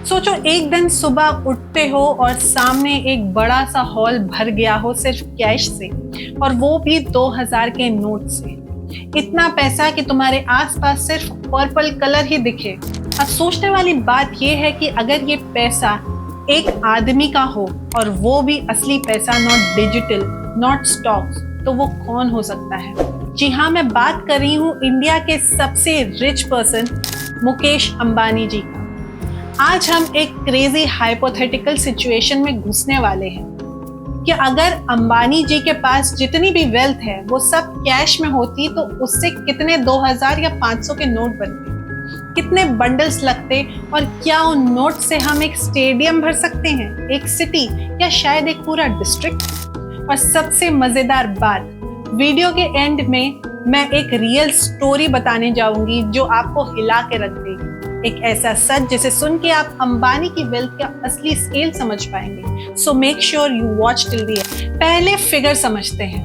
सोचो एक दिन सुबह उठते हो और सामने एक बड़ा सा हॉल भर गया हो सिर्फ कैश से, और वो भी 2000 के नोट से। इतना पैसा कि तुम्हारे आसपास सिर्फ पर्पल कलर ही दिखे। अब सोचने वाली बात ये है कि अगर ये पैसा एक आदमी का हो और वो भी असली पैसा, नॉट डिजिटल, नॉट स्टॉक्स, तो वो कौन हो सकता है? जी हाँ, मैं बात कर रही हूँ इंडिया के सबसे रिच पर्सन मुकेश अंबानी जी का। आज हम एक क्रेजी हाइपोथेटिकल सिचुएशन में घुसने वाले हैं कि अगर अंबानी जी के पास जितनी भी वेल्थ है वो सब कैश में होती तो उससे कितने 2000 या 500 के नोट बनते, कितने बंडल्स लगते, और क्या उन नोट से हम एक स्टेडियम भर सकते हैं, एक सिटी, या शायद एक पूरा डिस्ट्रिक्ट। और सबसे मजेदार बात, वीडियो के एंड में मैं एक रियल स्टोरी बताने जाऊंगी जो आपको हिला के रख देगी। एक ऐसा सच जिसे सुन के आप अंबानी की वेल्थ का असली स्केल समझ पाएंगे। So make sure you watch till the end. पहले फिगर समझते हैं।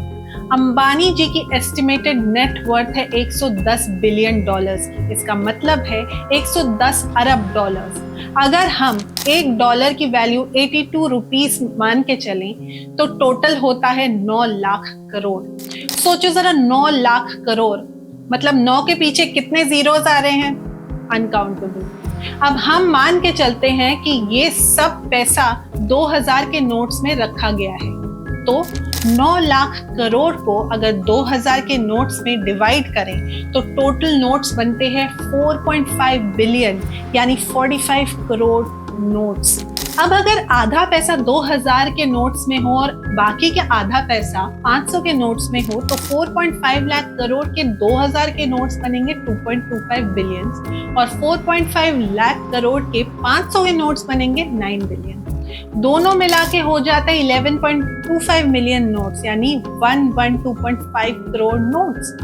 अंबानी जी की एस्टिमेटेड नेट वर्थ है 110 बिलियन डॉलर्स की। इसका मतलब है 110 अरब डॉलर्स। अगर हम $1 की वैल्यू 82 रुपीस मान के चलें तो टोटल होता है 9 लाख करोड़। सोचो जरा, 9 लाख करोड़ मतलब 9 के पीछे कितने जीरोस आ रहे हैं? अनकाउंटेबल। अब हम मान के चलते हैं कि ये सब पैसा 2000 के नोट्स में रखा गया है, तो 9 लाख करोड़ को अगर 2000 के नोट्स में डिवाइड करें तो टोटल नोट्स बनते हैं 4.5 बिलियन, यानी 45 करोड़ नोट्स। अब अगर आधा पैसा 2000 के नोट्स में हो और बाकी के आधा पैसा 500 के नोट्स में हो तो 4.5 लाख करोड़ के 2000 के नोट्स बनेंगे 2.25 बिलियन, और 4.5 लाख करोड़ के 500 के नोट्स बनेंगे 9 बिलियन। दोनों मिला के हो जाता है 11.25 मिलियन नोट्स, यानी 112.5 करोड़ नोट्स।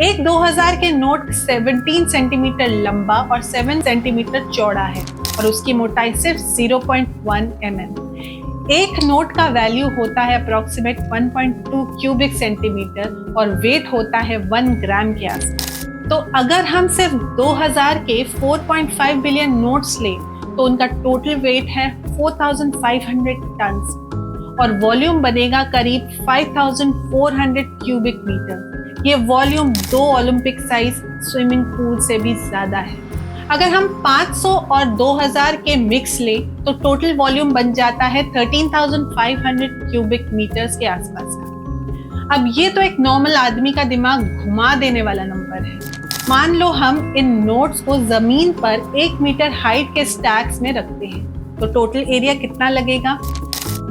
एक 2000 के नोट 17 सेंटीमीटर लंबा और 7 सेंटीमीटर चौड़ा है और उसकी मोटाई सिर्फ 0.1 mm। एक नोट का वैल्यू होता है अप्रोक्सीमेट 1.2 क्यूबिक सेंटीमीटर और वेट होता है 1 ग्राम के आसपास। तो अगर हम सिर्फ 2000 के 4.5 बिलियन नोट्स लें तो उनका टोटल वेट है 4500 टन्स और वॉल्यूम बनेगा करीब 5400 क्यूबिक मीटर। ये volume 2 Olympic size swimming pool से भी ज्यादा है। अगर हम 500 और 2000 के मिक्स लें तो टोटल वॉल्यूम बन जाता है 13,500 क्यूबिक मीटर्स के आसपास का। अब ये तो एक नॉर्मल आदमी का दिमाग घुमा देने वाला नंबर है। मान लो हम इन नोट्स को जमीन पर 1 मीटर हाइट के स्टैक्स में रखते हैं तो टोटल एरिया कितना लगेगा?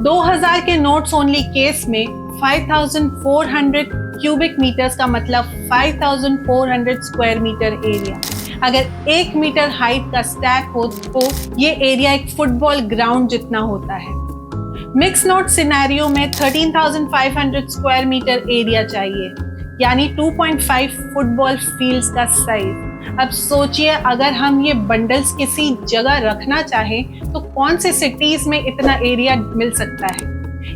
2000 के नोट्स ओनली केस में 5400 क्यूबिक मीटर्स का मतलब 5400 स्क्वायर मीटर एरिया। अगर 1 मीटर हाइट का स्टैक हो तो ये एरिया एक फुटबॉल ग्राउंड जितना होता है। मिक्स नोट सिनेरियो में 13,500 स्क्वायर मीटर एरिया चाहिए, यानी 2.5 फुटबॉल फील्ड्स का साइज। अब सोचिए अगर हम ये बंडल्स किसी जगह रखना चाहें तो कौन से सिटीज में इतना एरिया मिल सकता है?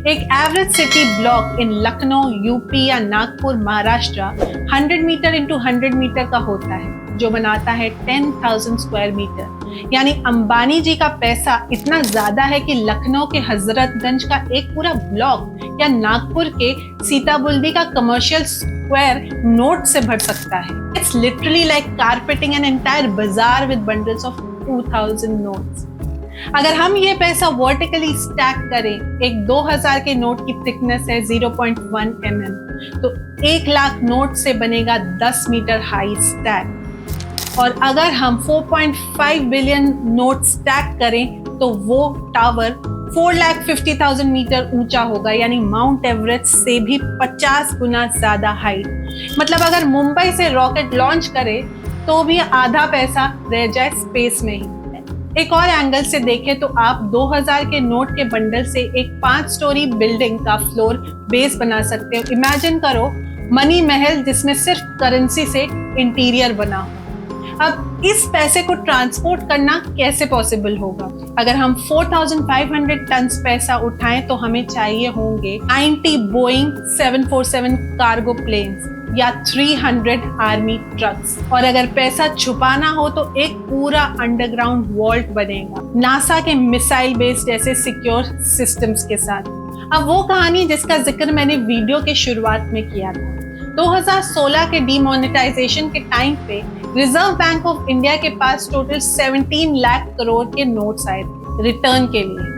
एक average city block in Lucknow, UP या Nagpur, Maharashtra 100 metre into 100 metre का होता है, जो बनाता है 10,000 स्क्वायर मीटर। यानी अंबानी जी का पैसा इतना ज्यादा है कि लखनऊ के हजरतगंज का एक पूरा ब्लॉक या नागपुर के सीताबुल्दी का कमर्शियल स्क्वायर नोट से भर सकता है। It's literally like carpeting an entire बाजार विद बंडल्स ऑफ 2000 नोट्स। अगर हम ये पैसा वर्टिकली स्टैक करें, एक 2000 के नोट की थिकनेस है 0.1 mm, तो 1 लाख नोट से बनेगा 10 मीटर हाई स्टैक। और अगर हम 4.5 बिलियन नोट स्टैक करें तो वो टावर 4,50,000 मीटर ऊंचा होगा, यानी माउंट एवरेस्ट से भी 50 गुना ज्यादा हाइट। मतलब अगर मुंबई से रॉकेट लॉन्च करे तो भी आधा पैसा रह जाए स्पेस में ही। एक और एंगल से देखें तो आप 2000 के नोट के बंडल से एक 5 स्टोरी बिल्डिंग का फ्लोर बेस बना सकते हो। इमेजिन करो मनी महल जिसमें सिर्फ करेंसी से इंटीरियर बना हो। अब इस पैसे को ट्रांसपोर्ट करना कैसे पॉसिबल होगा? अगर हम 4500 टन पैसा उठाएं तो हमें चाहिए होंगे 90 बोइंग 747 कार्गो प्लेन्स, या 300 आर्मी ट्रक्स। और अगर पैसा छुपाना हो तो एक पूरा अंडरग्राउंड वॉल्ट बनेगा नासा के मिसाइल बेस जैसे सिक्योर सिस्टम्स के साथ। अब वो कहानी जिसका जिक्र मैंने वीडियो के शुरुआत में किया था, 2016 के डीमोनेटाइजेशन के टाइम पे रिजर्व बैंक ऑफ इंडिया के पास टोटल 17 लाख करोड़ के नोट्स आए थे रिटर्न के लिए।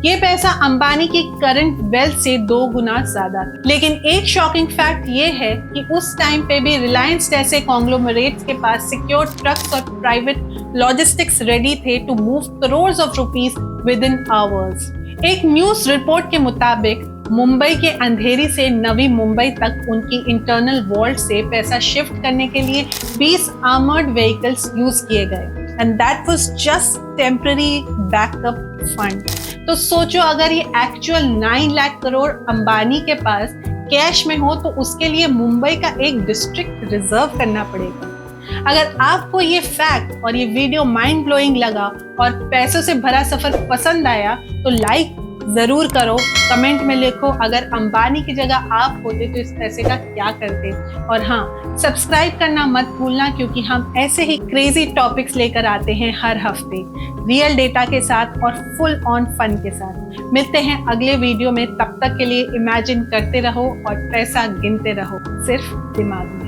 ये पैसा अंबानी की करंट वेल्थ से 2 गुना ज्यादा था। लेकिन एक शॉकिंग फैक्ट ये है कि उस टाइम पे भी रिलायंस जैसे कॉन्ग्लोमरेट्स के पास सिक्योर ट्रक्स और प्राइवेट लॉजिस्टिक्स रेडी थे to move crores of rupees within hours. एक न्यूज रिपोर्ट के मुताबिक मुंबई के अंधेरी से नवी मुंबई तक उनकी इंटरनल वॉल्ट से पैसा शिफ्ट करने के लिए 20 आर्मर्ड व्हीकल्स यूज किए गए and that was just temporary backup fund. तो सोचो अगर ये एक्चुअल 9 लाख करोड़ अंबानी के पास कैश में हो तो उसके लिए मुंबई का एक डिस्ट्रिक्ट रिजर्व करना पड़ेगा। अगर आपको ये फैक्ट और ये वीडियो माइंड ब्लोइंग लगा और पैसों से भरा सफर पसंद आया तो लाइक जरूर करो, कमेंट में लिखो अगर अंबानी की जगह आप होते तो इस पैसे का क्या करते। और हाँ, सब्सक्राइब करना मत भूलना क्योंकि हम ऐसे ही क्रेजी टॉपिक्स लेकर आते हैं हर हफ्ते रियल डेटा के साथ और फुल ऑन फन के साथ। मिलते हैं अगले वीडियो में, तब तक के लिए इमेजिन करते रहो और पैसा गिनते रहो सिर्फ दिमाग में।